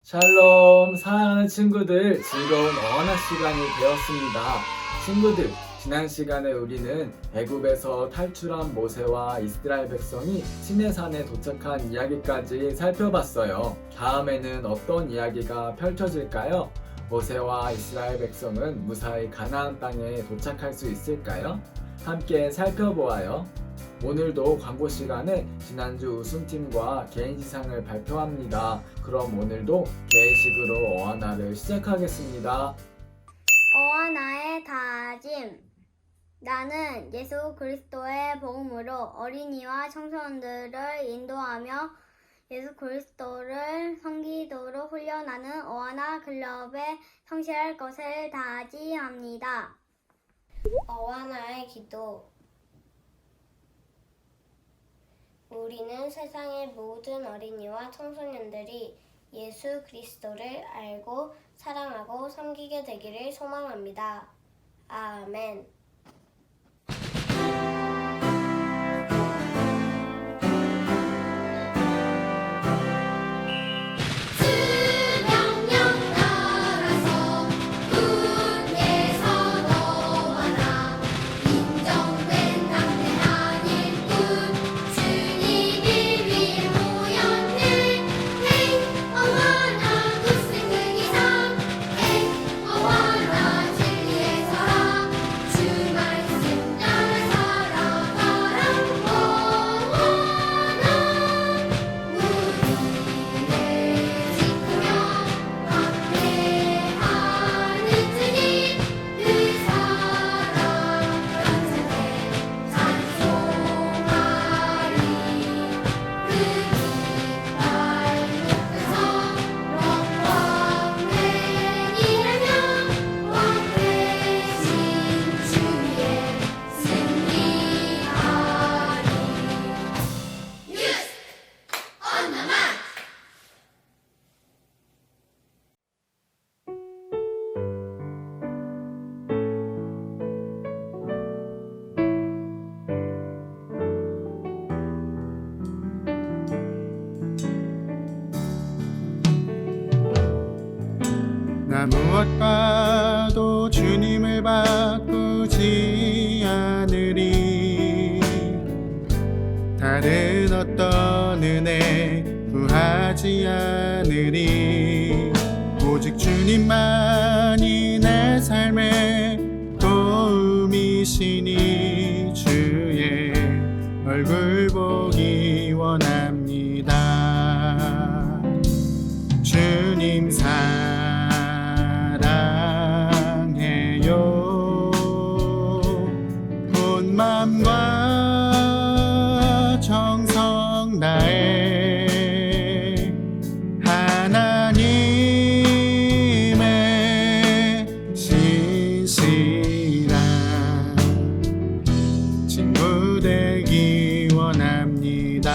샬롬, 사랑하는 친구들, 즐거운 어원학 시간이 되었습니다. 친구들, 지난 시간에 우리는 애굽에서 탈출한 모세와 이스라엘 백성이 시내산에 도착한 이야기까지 살펴봤어요. 다음에는 어떤 이야기가 펼쳐질까요? 모세와 이스라엘 백성은 무사히 가나안 땅에 도착할 수 있을까요? 함께 살펴보아요. 오늘도 광고 시간에 지난주 우승팀과 개인지상을 발표합니다. 그럼 오늘도 개의식으로 어하나를 시작하겠습니다. 어하나의 다짐. 나는 예수 그리스도의 복음으로 어린이와 청소년들을 인도하며 예수 그리스도를 섬기도록 훈련하는 어하나 클럽에 성실할 것을 다짐합니다. 어하나의 기도. 우리는 세상의 모든 어린이와 청소년들이 예수 그리스도를 알고 사랑하고 섬기게 되기를 소망합니다. 아멘. 나 무엇과도 주님을 바꾸지 않으리. 다른 어떤 은혜 구하지 않으리. 오직 주님만이 내 삶의 도움이시니 주의 얼굴 보기 원합니다. 주님 사랑해요. 온 맘과 정성 다해 하나님의 신실한 친구 되기 원합니다.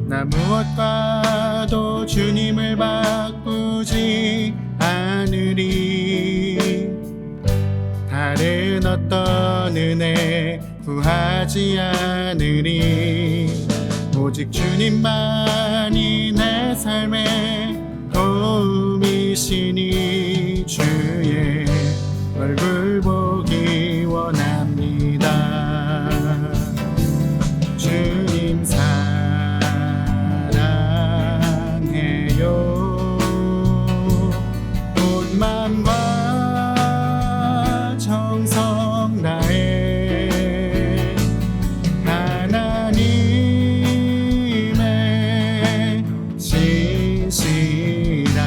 나 무엇과도 주님을 바꾸지 않으리. 다른 어떤 은혜 구하지 않으리. 오직 주님만이 내 삶의 도움이시니 주의 얼굴 보기 원합니다. 주님 사랑해요. 온 맘과 정성 다해 하나님의 신실한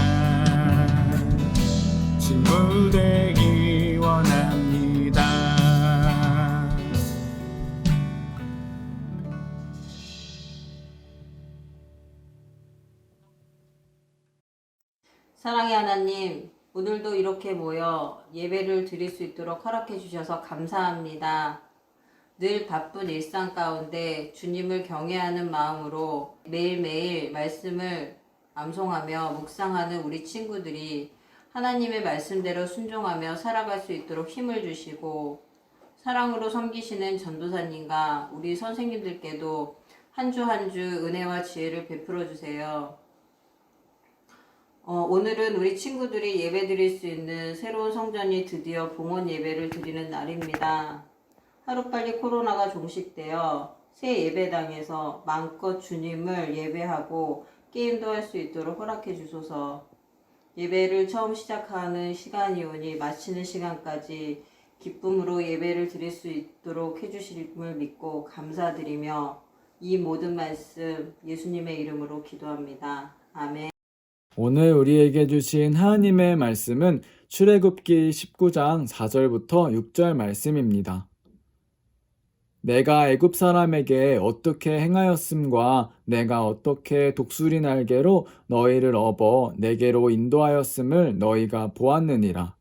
친구 되기 원합니다. 사랑의 하나님, 오늘도 이렇게 모여 예배를 드릴 수 있도록 허락해 주셔서 감사합니다. 늘 바쁜 일상 가운데 주님을 경외하는 마음으로 매일매일 말씀을 암송하며 묵상하는 우리 친구들이 하나님의 말씀대로 순종하며 살아갈 수 있도록 힘을 주시고 사랑으로 섬기시는 전도사님과 우리 선생님들께도 한 주 한 주 은혜와 지혜를 베풀어 주세요. 오늘은 우리 친구들이 예배 드릴 수 있는 새로운 성전이 드디어 봉헌 예배를 드리는 날입니다. 하루빨리 코로나가 종식되어 새 예배당에서 마음껏 주님을 예배하고 게임도 할 수 있도록 허락해 주소서. 예배를 처음 시작하는 시간이 오니 마치는 시간까지 기쁨으로 예배를 드릴 수 있도록 해주심을 믿고 감사드리며 이 모든 말씀 예수님의 이름으로 기도합니다. 아멘. 오늘 우리에게 주신 하나님의 말씀은 출애굽기 19장 4절부터 6절 말씀입니다. 내가 애굽 사람에게 어떻게 행하였음과 내가 어떻게 독수리 날개로 너희를 업어 내게로 인도하였음을 너희가 보았느니라.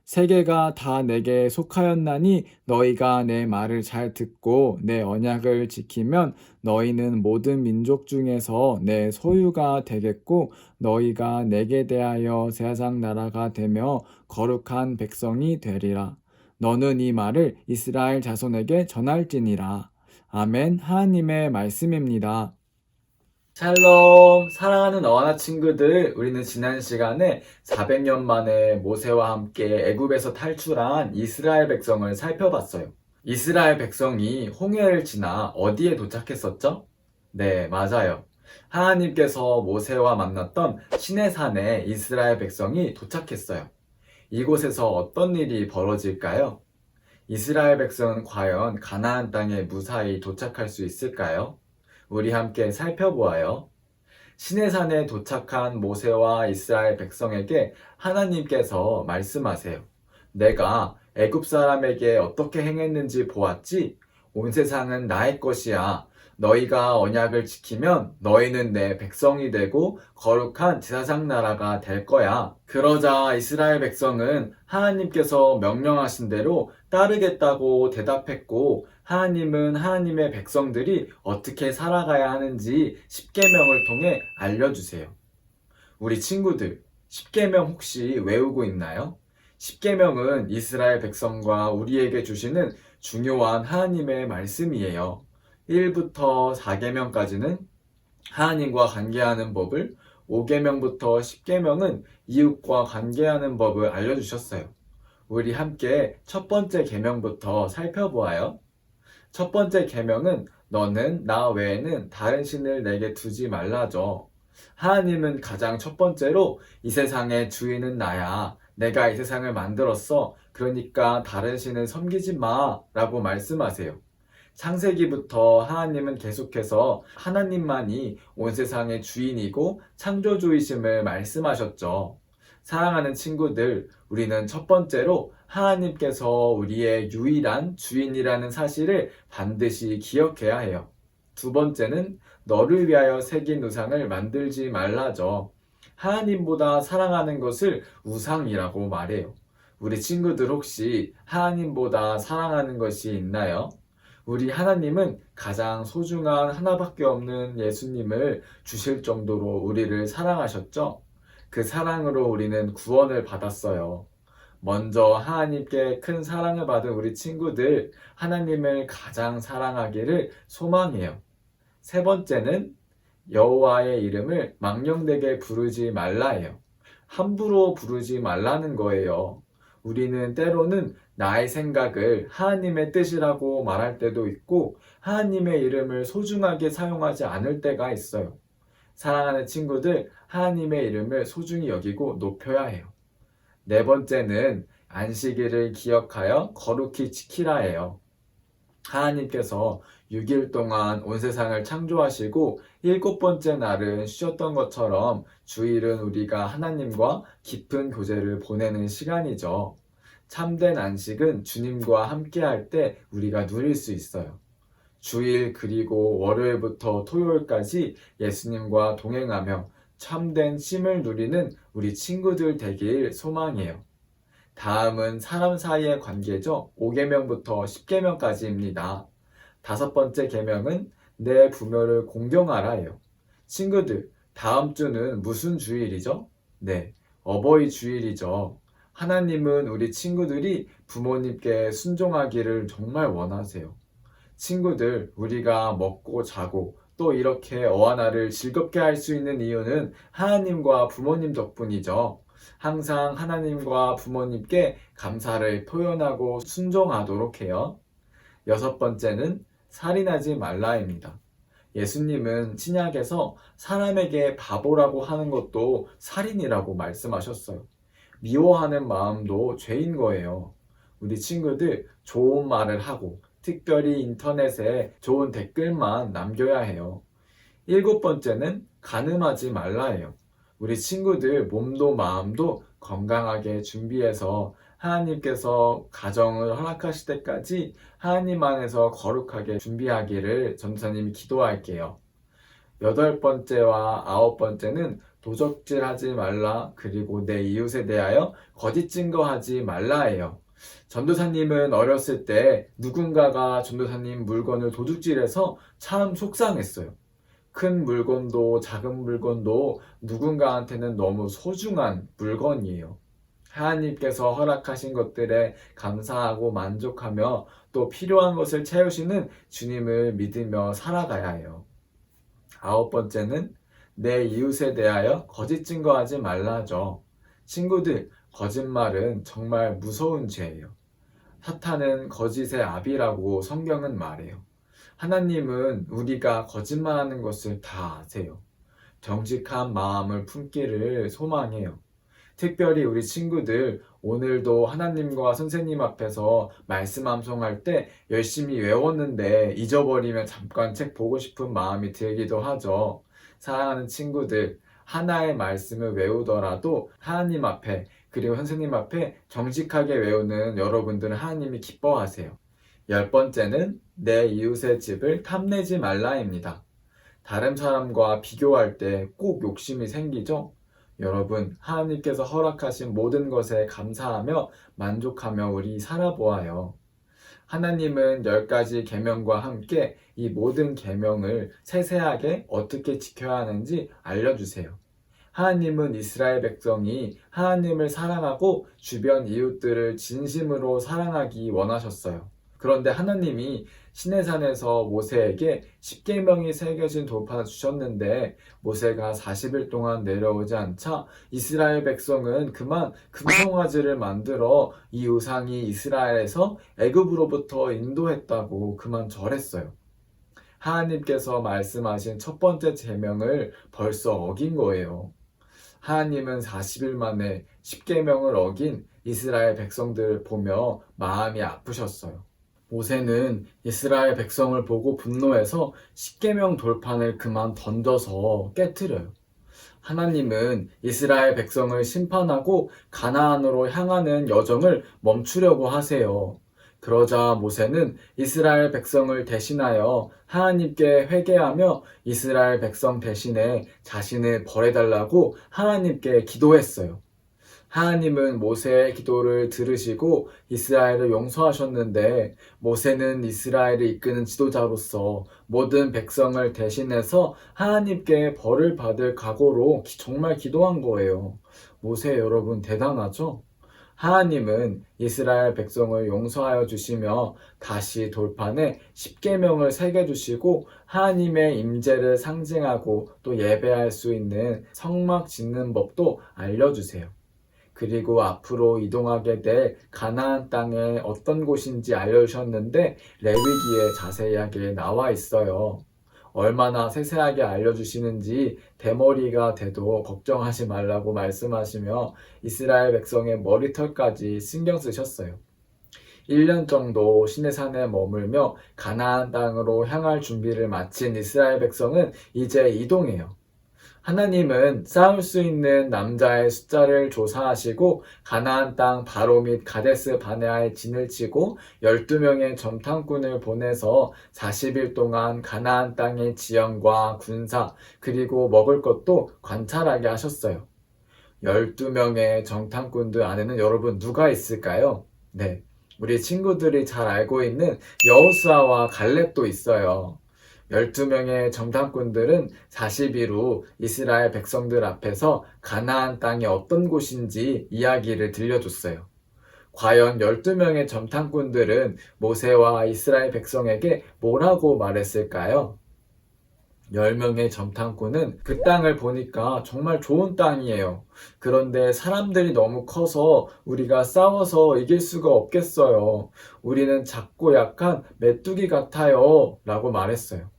세계가 다 내게 속하였나니 너희가 내 말을 잘 듣고 내 언약을 지키면 너희는 모든 민족 중에서 내 소유가 되겠고 너희가 내게 대하여 세상 나라가 되며 거룩한 백성이 되리라. 너는 이 말을 이스라엘 자손에게 전할지니라. 아멘. 하나님의 말씀입니다. 샬롬, 사랑하는 어하나 친구들, 우리는 지난 시간에 400년 만에 모세와 함께 애굽에서 탈출한 이스라엘 백성을 살펴봤어요. 이스라엘 백성이 홍해를 지나 어디에 도착했었죠? 네, 맞아요. 하나님께서 모세와 만났던 시내산에 이스라엘 백성이 도착했어요. 이곳에서 어떤 일이 벌어질까요? 이스라엘 백성은 과연 가나안 땅에 무사히 도착할 수 있을까요? 우리 함께 살펴보아요. 시내산에 도착한 모세와 이스라엘 백성에게 하나님께서 말씀하세요. 내가 애굽 사람에게 어떻게 행했는지 보았지? 온 세상은 나의 것이야. 너희가 언약을 지키면 너희는 내 백성이 되고 거룩한 제사장 나라가 될 거야. 그러자 이스라엘 백성은 하나님께서 명령하신 대로 따르겠다고 대답했고 하나님은 하나님의 백성들이 어떻게 살아가야 하는지 십계명을 통해 알려주세요. 우리 친구들, 십계명 혹시 외우고 있나요? 십계명은 이스라엘 백성과 우리에게 주시는 중요한 하나님의 말씀이에요. 1부터 4계명까지는 하나님과 관계하는 법을, 5계명부터 10계명은 이웃과 관계하는 법을 알려주셨어요. 우리 함께 첫 번째 계명부터 살펴보아요. 첫 번째 계명은 너는 나 외에는 다른 신을 내게 두지 말라죠. 하나님은 가장 첫 번째로 이 세상의 주인은 나야. 내가 이 세상을 만들었어. 그러니까 다른 신을 섬기지 마 라고 말씀하세요. 창세기부터 하나님은 계속해서 하나님만이 온 세상의 주인이고 창조주이심을 말씀하셨죠. 사랑하는 친구들, 우리는 첫 번째로 하나님께서 우리의 유일한 주인이라는 사실을 반드시 기억해야 해요. 두 번째는 너를 위하여 새긴 우상을 만들지 말라죠. 하나님보다 사랑하는 것을 우상이라고 말해요. 우리 친구들 혹시 하나님보다 사랑하는 것이 있나요? 우리 하나님은 가장 소중한 하나밖에 없는 예수님을 주실 정도로 우리를 사랑하셨죠? 그 사랑으로 우리는 구원을 받았어요. 먼저 하나님께 큰 사랑을 받은 우리 친구들, 하나님을 가장 사랑하기를 소망해요. 세 번째는 여호와의 이름을 망령되게 부르지 말라예요. 함부로 부르지 말라는 거예요. 우리는 때로는 나의 생각을 하나님의 뜻이라고 말할 때도 있고 하나님의 이름을 소중하게 사용하지 않을 때가 있어요. 사랑하는 친구들, 하나님의 이름을 소중히 여기고 높여야 해요. 네 번째는 안식일을 기억하여 거룩히 지키라 해요. 하나님께서 6일 동안 온 세상을 창조하시고 7번째 날은 쉬었던 것처럼 주일은 우리가 하나님과 깊은 교제를 보내는 시간이죠. 참된 안식은 주님과 함께할 때 우리가 누릴 수 있어요. 주일 그리고 월요일부터 토요일까지 예수님과 동행하며 참된 쉼을 누리는 우리 친구들 되길 소망해요. 다음은 사람 사이의 관계죠. 5계명부터 10계명까지입니다. 5번째 계명은 내 부모를 공경하라예요. 친구들, 다음 주는 무슨 주일이죠? 네, 어버이 주일이죠. 하나님은 우리 친구들이 부모님께 순종하기를 정말 원하세요. 친구들, 우리가 먹고 자고 또 이렇게 어하나를 즐겁게 할 수 있는 이유는 하나님과 부모님 덕분이죠. 항상 하나님과 부모님께 감사를 표현하고 순종하도록 해요. 6번째는 살인하지 말라입니다. 예수님은 신약에서 사람에게 바보라고 하는 것도 살인이라고 말씀하셨어요. 미워하는 마음도 죄인 거예요. 우리 친구들 좋은 말을 하고 특별히 인터넷에 좋은 댓글만 남겨야 해요. 7번째는 간음하지 말라예요. 우리 친구들 몸도 마음도 건강하게 준비해서 하나님께서 가정을 허락하실 때까지 하나님 안에서 거룩하게 준비하기를 전도사님이 기도할게요. 8번째와 9번째는 도적질하지 말라, 그리고 내 이웃에 대하여 거짓 증거하지 말라예요. 전도사님은 어렸을 때 누군가가 전도사님 물건을 도둑질해서 참 속상했어요. 큰 물건도 작은 물건도 누군가한테는 너무 소중한 물건이에요. 하나님께서 허락하신 것들에 감사하고 만족하며 또 필요한 것을 채우시는 주님을 믿으며 살아가야 해요. 9번째는 내 이웃에 대하여 거짓 증거하지 말라죠. 친구들, 거짓말은 정말 무서운 죄예요. 사탄은 거짓의 아비라고 성경은 말해요. 하나님은 우리가 거짓말하는 것을 다 아세요. 정직한 마음을 품기를 소망해요. 특별히 우리 친구들 오늘도 하나님과 선생님 앞에서 말씀 암송할 때 열심히 외웠는데 잊어버리면 잠깐 책 보고 싶은 마음이 들기도 하죠. 사랑하는 친구들, 하나의 말씀을 외우더라도 하나님 앞에 그리고 선생님 앞에 정직하게 외우는 여러분들은 하나님이 기뻐하세요. 10번째는 내 이웃의 집을 탐내지 말라입니다. 다른 사람과 비교할 때 꼭 욕심이 생기죠? 여러분, 하나님께서 허락하신 모든 것에 감사하며 만족하며 우리 살아보아요. 하나님은 10가지 계명과 함께 이 모든 계명을 세세하게 어떻게 지켜야 하는지 알려주세요. 하나님은 이스라엘 백성이 하나님을 사랑하고 주변 이웃들을 진심으로 사랑하기 원하셨어요. 그런데 하나님이 시내산에서 모세에게 십계명이 새겨진 돌판을 주셨는데 모세가 40일 동안 내려오지 않자 이스라엘 백성은 그만 금송아지를 만들어 이 우상이 이스라엘에서 애굽으로부터 인도했다고 그만 절했어요. 하나님께서 말씀하신 첫 번째 계명을 벌써 어긴 거예요. 하나님은 40일 만에 십계명을 어긴 이스라엘 백성들을 보며 마음이 아프셨어요. 모세는 이스라엘 백성을 보고 분노해서 십계명 돌판을 그만 던져서 깨트려요. 하나님은 이스라엘 백성을 심판하고 가나안으로 향하는 여정을 멈추려고 하세요. 그러자 모세는 이스라엘 백성을 대신하여 하나님께 회개하며 이스라엘 백성 대신에 자신을 벌해달라고 하나님께 기도했어요. 하나님은 모세의 기도를 들으시고 이스라엘을 용서하셨는데 모세는 이스라엘을 이끄는 지도자로서 모든 백성을 대신해서 하나님께 벌을 받을 각오로 정말 기도한 거예요. 모세 여러분 대단하죠? 하나님은 이스라엘 백성을 용서하여 주시며 다시 돌판에 십계명을 새겨주시고 하나님의 임재를 상징하고 또 예배할 수 있는 성막 짓는 법도 알려주세요. 그리고 앞으로 이동하게 될 가나안 땅에 어떤 곳인지 알려주셨는데 레위기에 자세하게 나와 있어요. 얼마나 세세하게 알려주시는지 대머리가 돼도 걱정하지 말라고 말씀하시며 이스라엘 백성의 머리털까지 신경 쓰셨어요. 1년 정도 시내산에 머물며 가나안 땅으로 향할 준비를 마친 이스라엘 백성은 이제 이동해요. 하나님은 싸울 수 있는 남자의 숫자를 조사하시고 가나안 땅 바로 및 가데스 바네아에 진을 치고 12명의 정탐꾼을 보내서 40일 동안 가나안 땅의 지형과 군사 그리고 먹을 것도 관찰하게 하셨어요. 12명의 정탐꾼들 안에는 여러분 누가 있을까요? 네, 우리 친구들이 잘 알고 있는 여호수아와 갈렙도 있어요. 12명의 정탐꾼들은 40일 후 이스라엘 백성들 앞에서 가나안 땅이 어떤 곳인지 이야기를 들려줬어요. 과연 12명의 정탐꾼들은 모세와 이스라엘 백성에게 뭐라고 말했을까요? 10명의 점탐꾼은 그 땅을 보니까 정말 좋은 땅이에요. 그런데 사람들이 너무 커서 우리가 싸워서 이길 수가 없겠어요. 우리는 작고 약한 메뚜기 같아요. 라고 말했어요.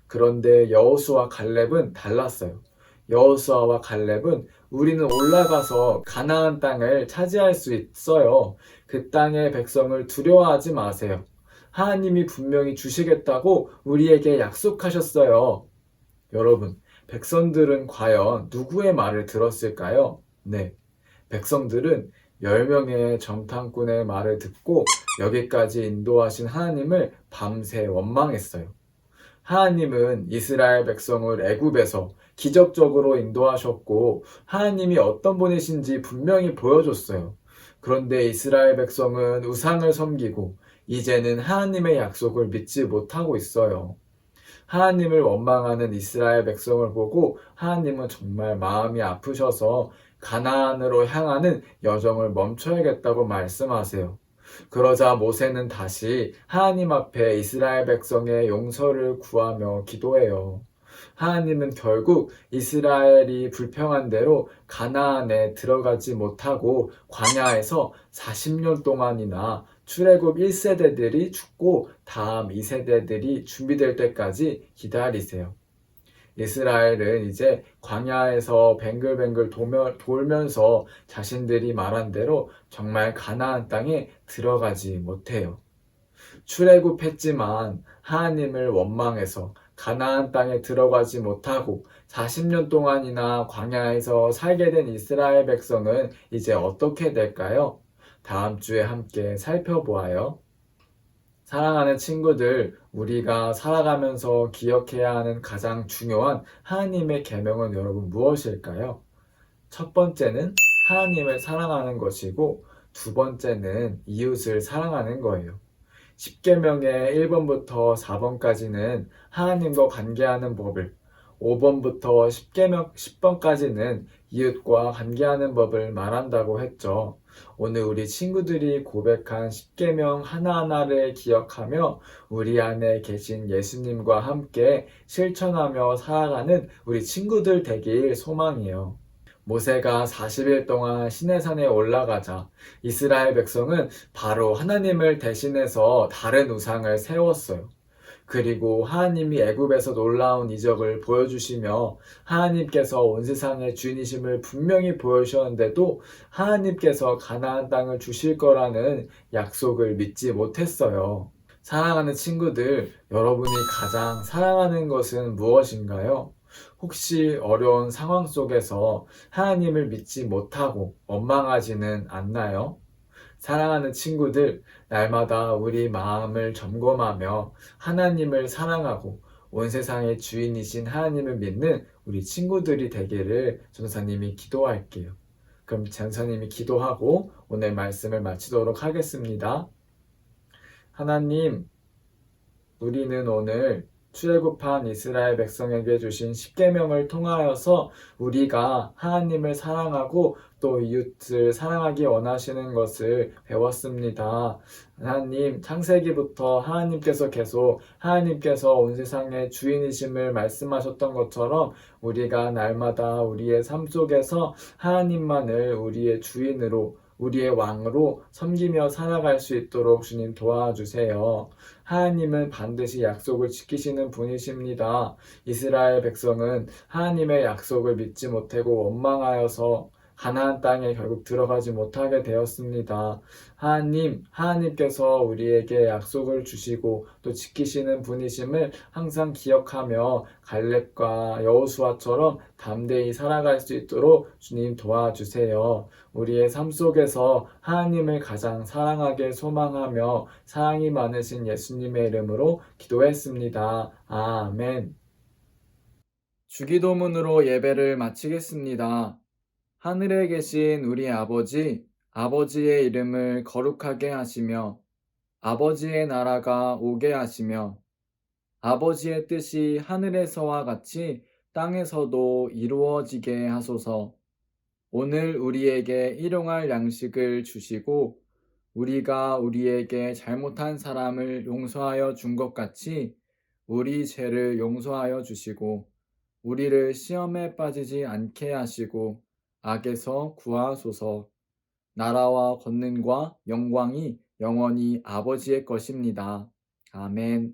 그런데 여호수아 갈렙은 달랐어요. 여호수아와 갈렙은 우리는 올라가서 가나안 땅을 차지할 수 있어요. 그 땅의 백성을 두려워하지 마세요. 하나님이 분명히 주시겠다고 우리에게 약속하셨어요. 여러분, 백성들은 과연 누구의 말을 들었을까요? 네, 백성들은 10명의 정탐꾼의 말을 듣고 여기까지 인도하신 하나님을 밤새 원망했어요. 하나님은 이스라엘 백성을 애굽에서 기적적으로 인도하셨고 하나님이 어떤 분이신지 분명히 보여줬어요. 그런데 이스라엘 백성은 우상을 섬기고 이제는 하나님의 약속을 믿지 못하고 있어요. 하나님을 원망하는 이스라엘 백성을 보고 하나님은 정말 마음이 아프셔서 가나안으로 향하는 여정을 멈춰야겠다고 말씀하세요. 그러자 모세는 다시 하나님 앞에 이스라엘 백성의 용서를 구하며 기도해요. 하나님은 결국 이스라엘이 불평한 대로 가나안에 들어가지 못하고 광야에서 40년 동안이나 출애굽 1세대들이 죽고 다음 2세대들이 준비될 때까지 기다리세요. 이스라엘은 이제 광야에서 뱅글뱅글 돌면서 자신들이 말한 대로 정말 가나안 땅에 들어가지 못해요. 출애굽했지만 하나님을 원망해서 가나안 땅에 들어가지 못하고 40년 동안이나 광야에서 살게 된 이스라엘 백성은 이제 어떻게 될까요? 다음 주에 함께 살펴보아요. 사랑하는 친구들, 우리가 살아가면서 기억해야 하는 가장 중요한 하나님의 계명은 여러분 무엇일까요? 첫 번째는 하나님을 사랑하는 것이고 두 번째는 이웃을 사랑하는 거예요. 10계명의 1번부터 4번까지는 하나님과 관계하는 법을, 5번부터 10계명 10번까지는 이웃과 관계하는 법을 말한다고 했죠. 오늘 우리 친구들이 고백한 10계명 하나하나를 기억하며 우리 안에 계신 예수님과 함께 실천하며 살아가는 우리 친구들 되길 소망이에요. 모세가 40일 동안 시내산에 올라가자 이스라엘 백성은 바로 하나님을 대신해서 다른 우상을 세웠어요. 그리고 하나님이 애굽에서 놀라운 이적을 보여주시며 하나님께서 온 세상의 주인이심을 분명히 보여주셨는데도 하나님께서 가나안 땅을 주실 거라는 약속을 믿지 못했어요. 사랑하는 친구들, 여러분이 가장 사랑하는 것은 무엇인가요? 혹시 어려운 상황 속에서 하나님을 믿지 못하고 원망하지는 않나요? 사랑하는 친구들, 날마다 우리 마음을 점검하며 하나님을 사랑하고 온 세상의 주인이신 하나님을 믿는 우리 친구들이 되기를 전도사님이 기도할게요. 그럼 전도사님이 기도하고 오늘 말씀을 마치도록 하겠습니다. 하나님, 우리는 오늘 출애굽한 이스라엘 백성에게 주신 10계명을 통하여서 우리가 하나님을 사랑하고 또 이웃을 사랑하기 원하시는 것을 배웠습니다. 하나님, 창세기부터 하나님께서 온 세상의 주인이심을 말씀하셨던 것처럼 우리가 날마다 우리의 삶 속에서 하나님만을 우리의 주인으로 우리의 왕으로 섬기며 살아갈 수 있도록 주님 도와주세요. 하나님은 반드시 약속을 지키시는 분이십니다. 이스라엘 백성은 하나님의 약속을 믿지 못하고 원망하여서 가나안 땅에 결국 들어가지 못하게 되었습니다. 하나님께서 우리에게 약속을 주시고 또 지키시는 분이심을 항상 기억하며 갈렙과 여호수아처럼 담대히 살아갈 수 있도록 주님 도와주세요. 우리의 삶 속에서 하나님을 가장 사랑하게 소망하며 사랑이 많으신 예수님의 이름으로 기도했습니다. 아멘. 주기도문으로 예배를 마치겠습니다. 하늘에 계신 우리 아버지, 아버지의 이름을 거룩하게 하시며 아버지의 나라가 오게 하시며 아버지의 뜻이 하늘에서와 같이 땅에서도 이루어지게 하소서. 오늘 우리에게 일용할 양식을 주시고 우리가 우리에게 잘못한 사람을 용서하여 준 것 같이 우리 죄를 용서하여 주시고 우리를 시험에 빠지지 않게 하시고 악에서 구하소서. 나라와 권능과 영광이 영원히 아버지의 것입니다. 아멘.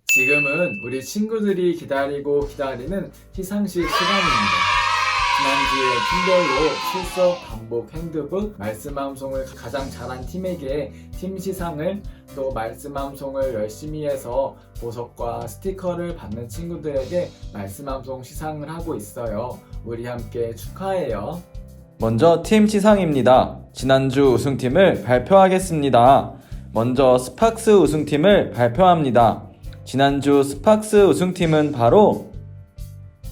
지금은 우리 친구들이 기다리는 시상식 시간입니다. 지난주에 팀별로 출석, 반복, 핸드북, 말씀암송을 가장 잘한 팀에게 팀 시상을, 또 말씀암송을 열심히 해서 보석과 스티커를 받는 친구들에게 말씀암송 시상을 하고 있어요. 우리 함께 축하해요. 먼저 팀 시상입니다. 지난주 우승팀을 발표하겠습니다. 먼저 스팍스 우승팀을 발표합니다. 지난주 스팍스 우승팀은 바로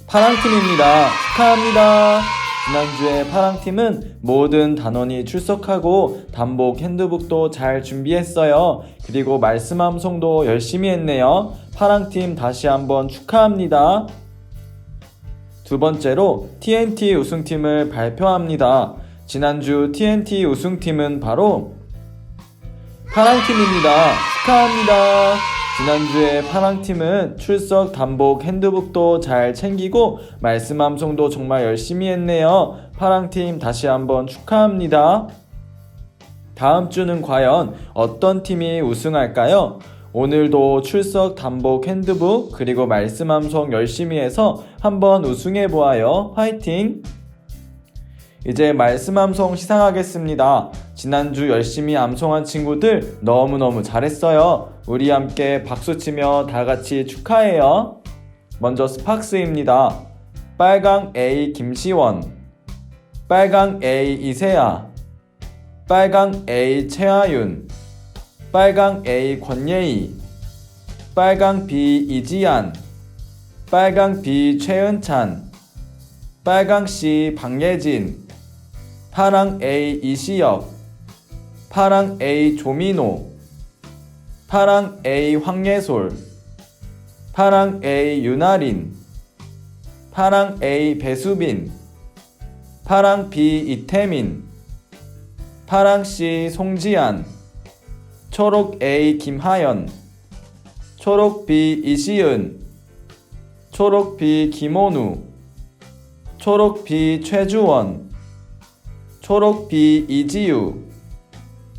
파랑팀입니다. 축하합니다. 지난주에 파랑팀은 모든 단원이 출석하고 단복 핸드북도 잘 준비했어요. 그리고 말씀암송도 열심히 했네요. 파랑팀 다시 한번 축하합니다. 두 번째로 TNT 우승팀을 발표합니다. 지난주 TNT 우승팀은 바로 파랑팀입니다. 축하합니다. 지난주에 파랑팀은 출석, 단복, 핸드북도 잘 챙기고 말씀암송도 정말 열심히 했네요. 파랑팀 다시 한번 축하합니다. 다음 주는 과연 어떤 팀이 우승할까요? 오늘도 출석, 단복, 핸드북, 그리고 말씀암송 열심히 해서 한번 우승해보아요. 화이팅! 이제 말씀암송 시상하겠습니다. 지난주 열심히 암송한 친구들 너무너무 잘했어요. 우리 함께 박수치며 다같이 축하해요. 먼저 스팍스입니다. 빨강 A 김시원, 빨강 A 이세아, 빨강 A 최하윤, 빨강 A 권예희, 빨강 B 이지안, 빨강 B 최은찬, 빨강 C 박예진, 파랑 A 이시혁, 파랑 A 조민호, 파랑 A 황예솔, 파랑 A 윤아린, 파랑 A 배수빈, 파랑 B 이태민, 파랑 C 송지안, 초록 A 김하연, 초록 B 이시은, 초록 B 김원우, 초록 B 최주원, 초록 B 이지유,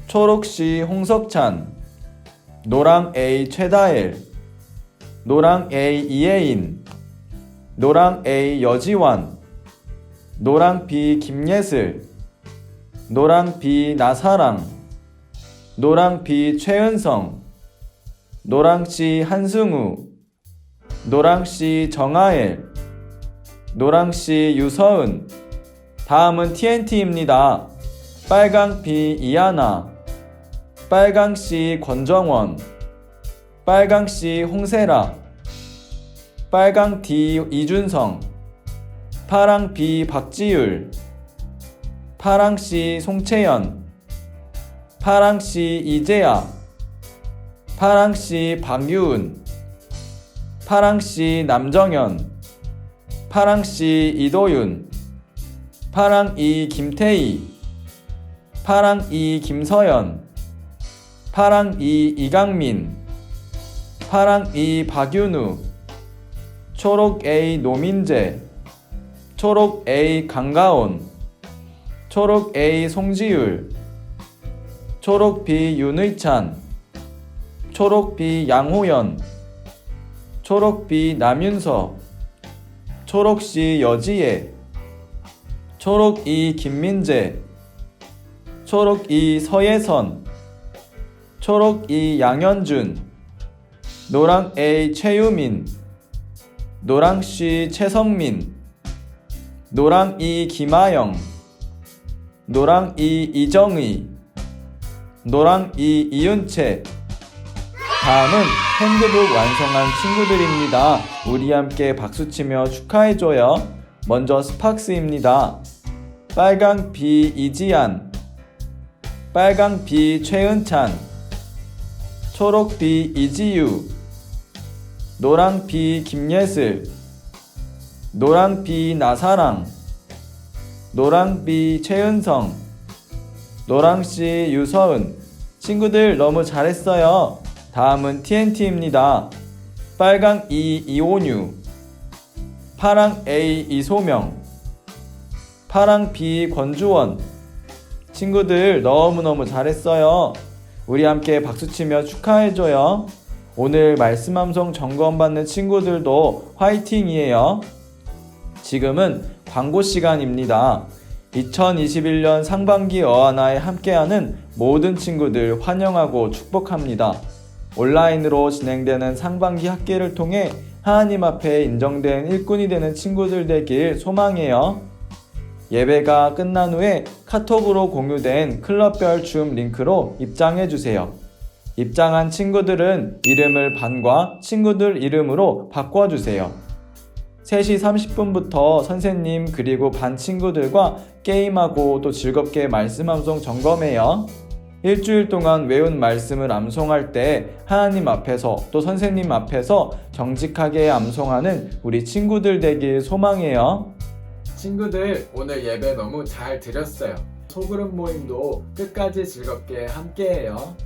초록 C 홍석찬, 노랑 A 최다엘, 노랑 A 이혜인, 노랑 A 여지완, 노랑 B 김예슬, 노랑 B 나사랑, 노랑 B 최은성, 노랑 C 한승우, 노랑 C 정하엘, 노랑 C 유서은. 다음은 TNT입니다. 빨강 B 이하나, 빨강 C 권정원, 빨강 C 홍세라, 빨강 D 이준성, 파랑 B 박지율, 파랑 C 송채연, 파랑 C 이재아, 파랑 C 박유은, 파랑 C 남정현, 파랑 C 이도윤, 파랑 E 김태희, 파랑 E 김서연, 파랑 E 이강민, 파랑 E 박윤우, 초록 A 노민재, 초록 A 강가온, 초록 A 송지율, 초록 B 윤의찬, 초록 B 양호연, 초록 B 남윤서, 초록 C 여지혜, 초록 E 김민재, 초록 E 서예선, 초록 E 양현준, 노랑 A 최유민, 노랑 C 최성민, 노랑 E 김하영, 노랑 E 이정의, 노랑 E 이윤채. 다음은 핸드북 완성한 친구들입니다. 우리 함께 박수치며 축하해줘요. 먼저 스팍스입니다. 빨강 B 이지안, 빨강 B 최은찬, 초록 B 이지유, 노랑 B 김예슬, 노랑 B 나사랑, 노랑 B 최은성, 노랑 C 유서은. 친구들 너무 잘했어요. 다음은 TNT입니다. 빨강 이 이온유, 파랑 A 이소명, 파랑 B 권주원. 친구들 너무너무 잘했어요. 우리 함께 박수치며 축하해줘요. 오늘 말씀 함성 점검받는 친구들도 화이팅이에요. 지금은 광고 시간입니다. 2021년 상반기 어하나에 함께하는 모든 친구들 환영하고 축복합니다. 온라인으로 진행되는 상반기 학기를 통해 하나님 앞에 인정된 일꾼이 되는 친구들 되길 소망해요. 예배가 끝난 후에 카톡으로 공유된 클럽별 줌 링크로 입장해주세요. 입장한 친구들은 이름을 반과 친구들 이름으로 바꿔주세요. 3시 30분부터 선생님 그리고 반 친구들과 게임하고 또 즐겁게 말씀 암송 점검해요. 일주일 동안 외운 말씀을 암송할 때 하나님 앞에서 또 선생님 앞에서 정직하게 암송하는 우리 친구들 되길 소망해요. 친구들, 오늘 예배 너무 잘 드렸어요. 소그룹 모임도 끝까지 즐겁게 함께해요.